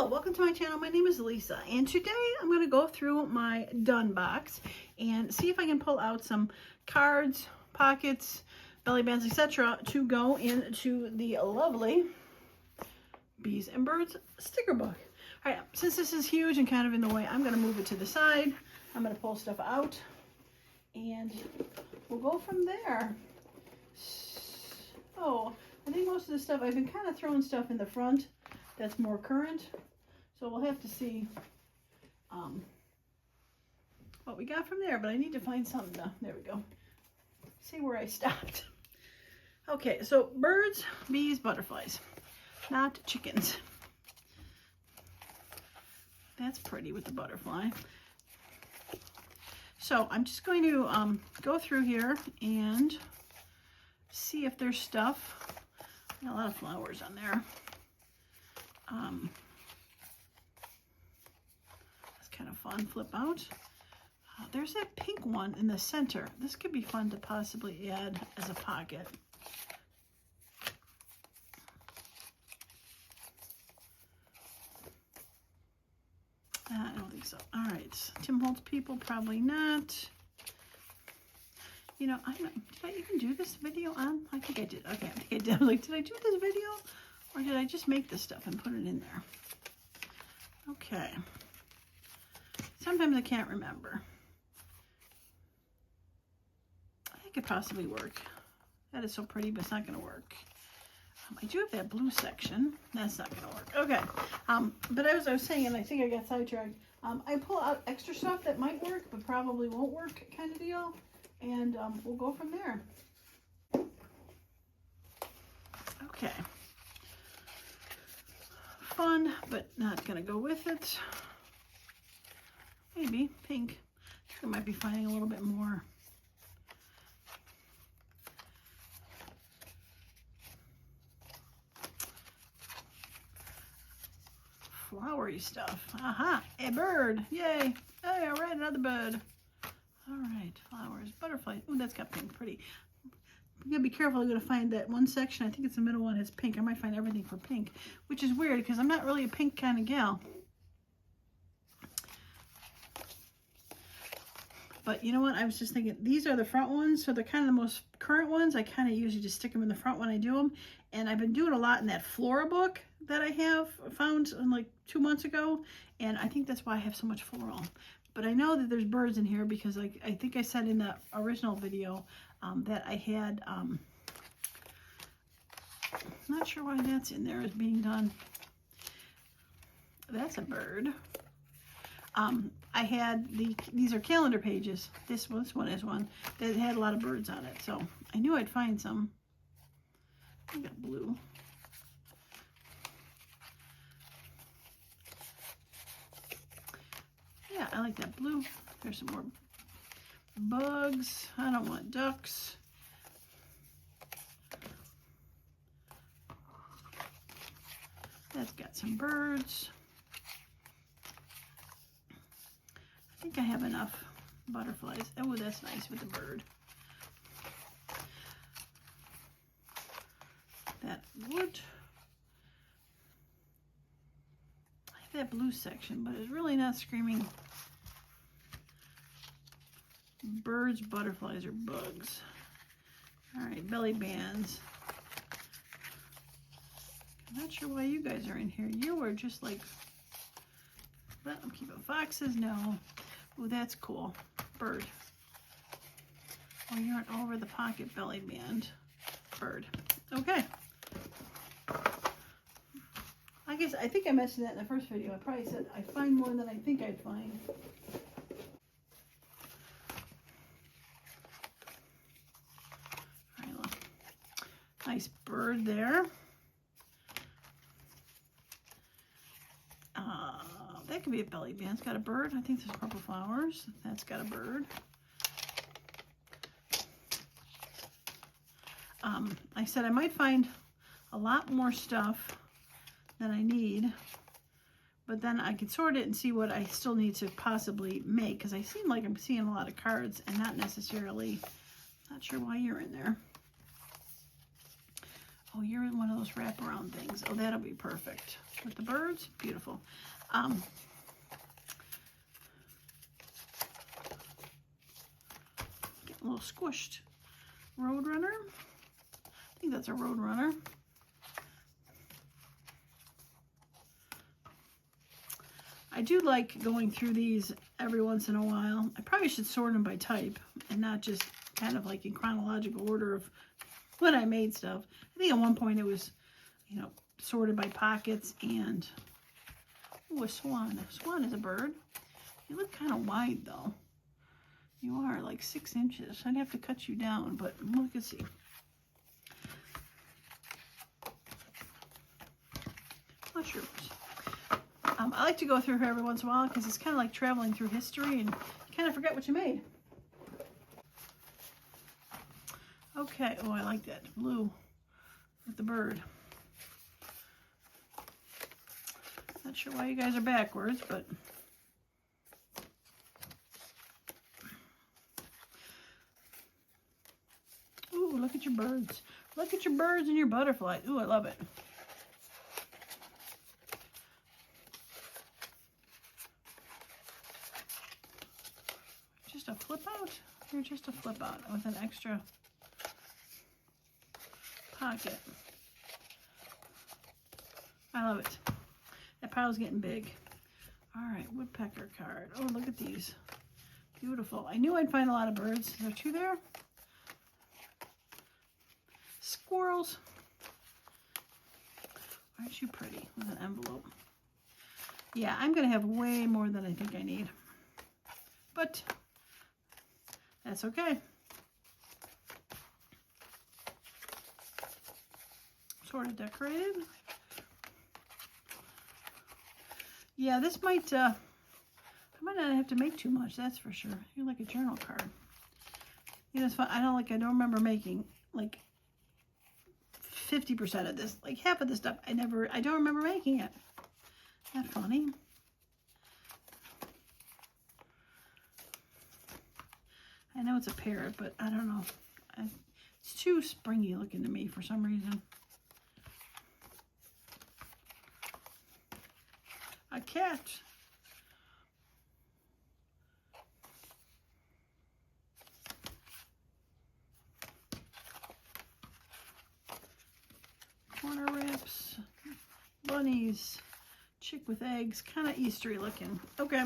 Hello, welcome to my channel. My name is Lisa, and today I'm going to go through my done box and see if I can pull out some cards, pockets, belly bands, etc. to go into the lovely Bees and Birds sticker book. All right, since this is huge and kind of in the way, I'm going to move it to the side. I'm going to pull stuff out, and we'll go from there. So I think most of the stuff, I've been kind of throwing stuff in the front that's more current. So we'll have to see what we got from there, but I need to find something to, there we go, see where I stopped. Okay, so birds, bees, butterflies, not chickens. That's pretty with the butterfly. So I'm just going to go through here and see if there's stuff. Got a lot of flowers on there. That's kind of fun. Flip out. There's that pink one in the center. This could be fun to possibly add as a pocket. I don't think so. All right, Tim Holtz people, probably not. You know, I don't know, did I even do this video on? I think I did. Okay, I think I did. Like, did I do this video? Or did I just make this stuff and put it in there? Okay. Sometimes I can't remember. I think it possibly work. That is so pretty, but it's not going to work. I do have that blue section. That's not going to work. Okay. But as I was saying, and I think I got sidetracked, I pull out extra stuff that might work, but probably won't work kind of deal. And we'll go from there. Okay. Fun, but not going to go with it. Maybe pink. I think I might be finding a little bit more. Flowery stuff. Aha, a bird. Yay. Hey, all right, another bird. All right, flowers, butterflies. Oh, that's got pink, pretty. You gotta be careful. I'm gonna find that one section. I think it's the middle one has pink. I might find everything for pink, which is weird because I'm not really a pink kind of gal. But you know what? I was just thinking these are the front ones, so they're kind of the most current ones. I kind of usually just stick them in the front when I do them, and I've been doing a lot in that Flora book that I have found like 2 months ago, and I think that's why I have so much floral. But I know that there's birds in here because I think I said in the original video that I had, not sure why that's in there as being done. That's a bird. I had these are calendar pages. This one is one that had a lot of birds on it. So I knew I'd find some. I got blue. Yeah, I like that blue. There's some more bugs. I don't want ducks. That's got some birds. I think I have enough butterflies. Oh, that's nice with the bird. That wood. I have that blue section, but it's really not screaming birds, butterflies, or bugs. All right, belly bands. I'm not sure why you guys are in here. You are just like, but I'm keeping foxes. No. Oh, that's cool. Bird. Oh, you're over the pocket belly band. Bird. Okay. I think I mentioned that in the first video. I probably said I find more than I think I'd find. All right, look. Nice bird there. That could be a belly band. It's got a bird. I think there's purple flowers. That's got a bird. I said I might find a lot more stuff than I need, but then I could sort it and see what I still need to possibly make, because I seem like I'm seeing a lot of cards and not necessarily, not sure why you're in there. Oh, you're in one of those wraparound things. Oh, that'll be perfect. With the birds, beautiful. Get a little squished. Roadrunner. I think that's a Roadrunner. I do like going through these every once in a while. I probably should sort them by type and not just kind of like in chronological order of when I made stuff. I think at one point it was, you know, sorted by pockets and, ooh, a swan. A swan is a bird. You look kind of wide though. You are like 6 inches. I'd have to cut you down, but we can see. Mushrooms. I like to go through here every once in a while because it's kind of like traveling through history and you kind of forget what you made. Okay, oh, I like that blue with the bird. Not sure why you guys are backwards, but ooh, look at your birds. Look at your birds and your butterflies. Ooh, I love it. Just a flip out? You're just a flip out with an extra pocket. I love it. That pile's getting big. All right, woodpecker card. Oh, look at these. Beautiful. I knew I'd find a lot of birds. Is there 2 there? Squirrels. Aren't you pretty with an envelope? Yeah, I'm going to have way more than I think I need. But that's okay. Sort of decorated. Yeah, this might, I might not have to make too much, that's for sure. You're like a journal card. You know, it's fun. I don't remember making like 50% of this. Like half of this stuff, I don't remember making it. Isn't that funny? I know it's a parrot, but I don't know. It's too springy looking to me for some reason. A cat. Corner rips. Bunnies. Chick with eggs. Kind of Eastery looking. Okay.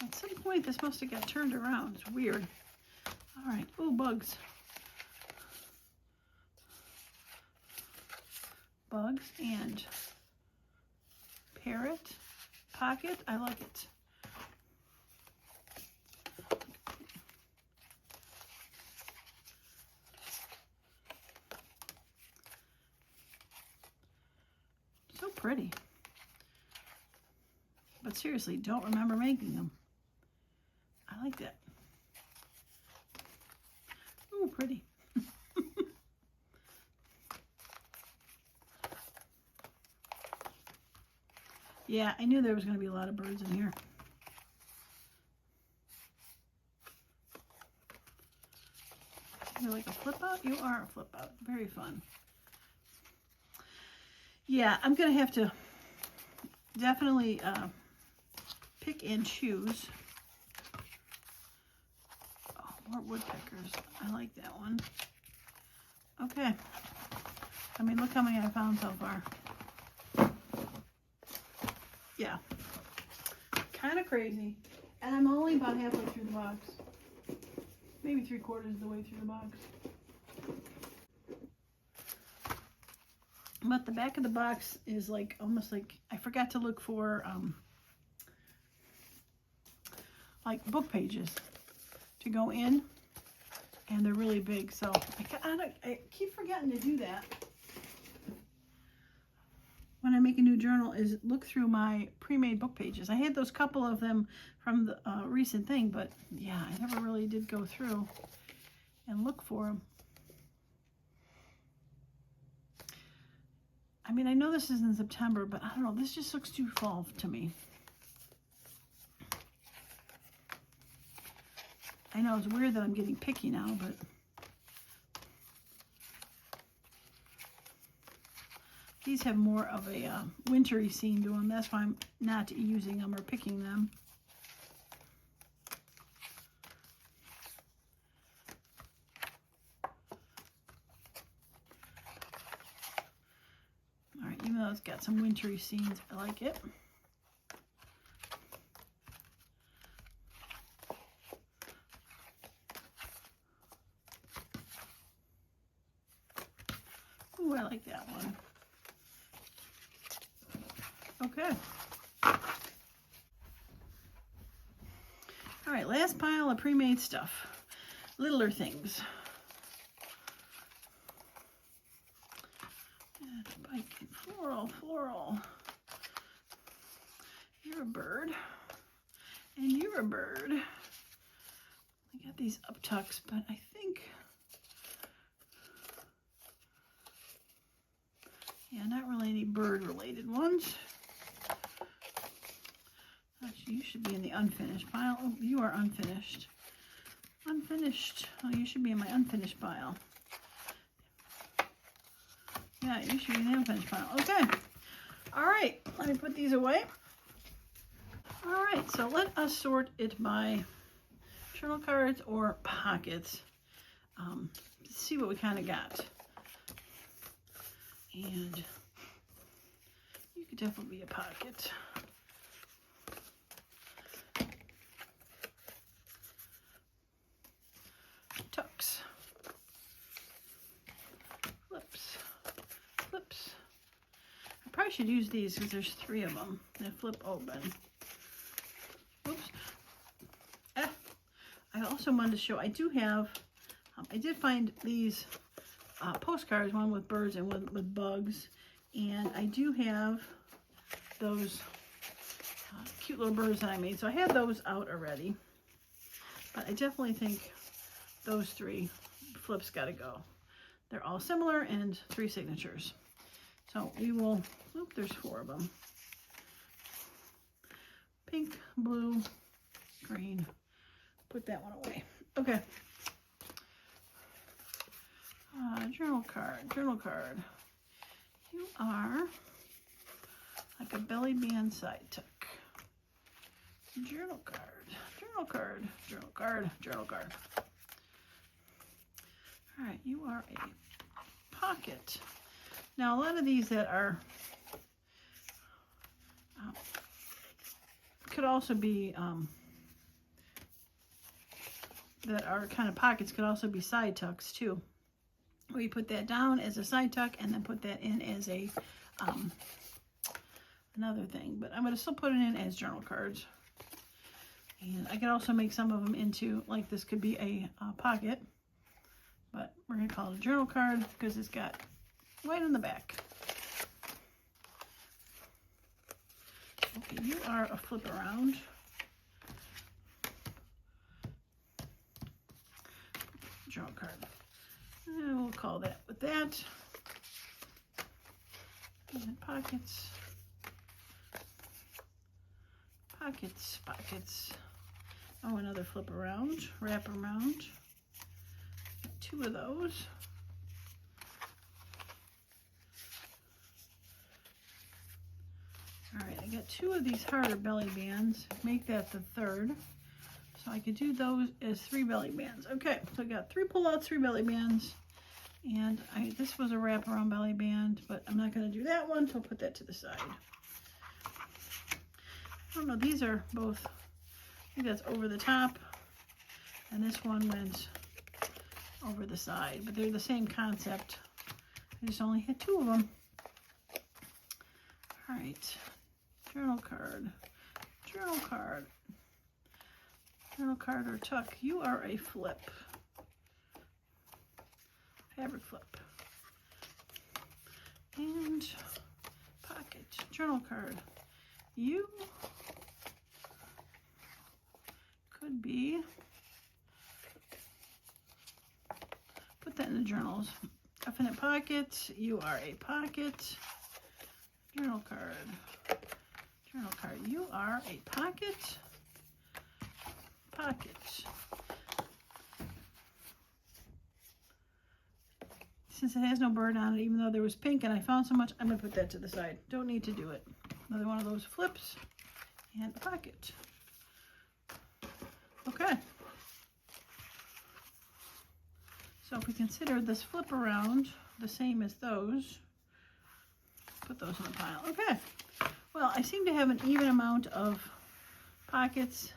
At some point this must have got turned around. It's weird. All right. Oh, bugs. Bugs and parrot pocket. I like it. So pretty. But seriously, don't remember making them. I like that. Ooh, pretty. Yeah, I knew there was going to be a lot of birds in here. You're like a flip out? You are a flip out. Very fun. Yeah, I'm going to have to definitely pick and choose. Oh, more woodpeckers. I like that one. Okay. I mean, look how many I found so far. Yeah, kind of crazy. And I'm only about halfway through the box. Maybe 3/4 of the way through the box. But the back of the box is like, almost like, I forgot to look for, like book pages to go in. And they're really big, so I keep forgetting to do that. When I make a new journal, is look through my pre-made book pages. I had those couple of them from the recent thing, but yeah, I never really did go through and look for them. I mean, I know this is in September, but I don't know, this just looks too fall to me. I know it's weird that I'm getting picky now, but these have more of a wintry scene to them. That's why I'm not using them or picking them. All right, even though it's got some wintry scenes, I like it. Ooh, I like that one. Okay. All right, last pile of pre-made stuff. Littler things. Bike, floral. You're a bird. And you're a bird. I got these up tucks, but I think, yeah, not really any bird related ones. Actually, you should be in the unfinished pile. Oh, you are unfinished. Unfinished. Oh, you should be in my unfinished pile. Yeah, you should be in the unfinished pile. Okay. All right. Let me put these away. All right. So let us sort it by journal cards or pockets. See what we kind of got. And you could definitely be a pocket. Tucks. Flips. I probably should use these because there's 3 of them. They flip open. Oops. I also wanted to show, I do have, I did find these postcards, one with birds and one with bugs. And I do have those cute little birds that I made. So I had those out already. But I definitely think those 3 flips got to go. They're all similar and 3 signatures. So we will, oop, there's 4 of them. Pink, blue, green. Put that one away. Okay. Journal card. You are like a belly band side tuck. Journal card. All right, you are a pocket. Now, a lot of these that are could also be that are kind of pockets, could also be side tucks too. We put that down as a side tuck and then put that in as a another thing. But I'm going to still put it in as journal cards. And I could also make some of them into, like this could be a pocket. But we're going to call it a journal card because it's got white on the back. Okay, you are a flip around. Journal card. And we'll call that with that. And pockets. Oh, another flip around, wrap around. 2 of those. All right, I got 2 of these harder belly bands. Make that the 3rd. So I could do those as 3 belly bands. Okay, so I got 3 pullouts, 3 belly bands. And this was a wraparound belly band, but I'm not going to do that one, so I'll put that to the side. I don't know, these are both, I think that's over the top, and this one went over the side, but they're the same concept. I just only hit 2 of them. All right, journal card or tuck. You are a flip. Fabric flip. And pocket, journal card. You could be, put that in the journals. Definite pocket, you are a pocket. Journal card, you are a pocket. since it has no bird on it, even though there was pink and I found so much, I'm going to put that to the side. Don't need to do it. Another one of those flips and a pocket. Okay. So if we consider this flip around the same as those, put those in the pile. Okay. Well, I seem to have an even amount of pockets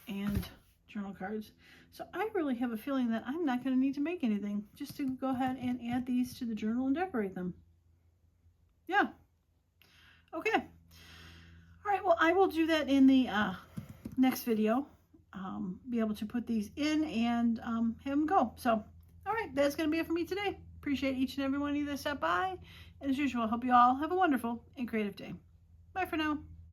and journal cards. So I really have a feeling that I'm not going to need to make anything, just to go ahead and add these to the journal and decorate them. Yeah. Okay. All right. Well, I will do that in the next video. Be able to put these in and have them go. So, all right. That's going to be it for me today. Appreciate each and every one of you that stopped by. And as usual, I hope you all have a wonderful and creative day. Bye for now.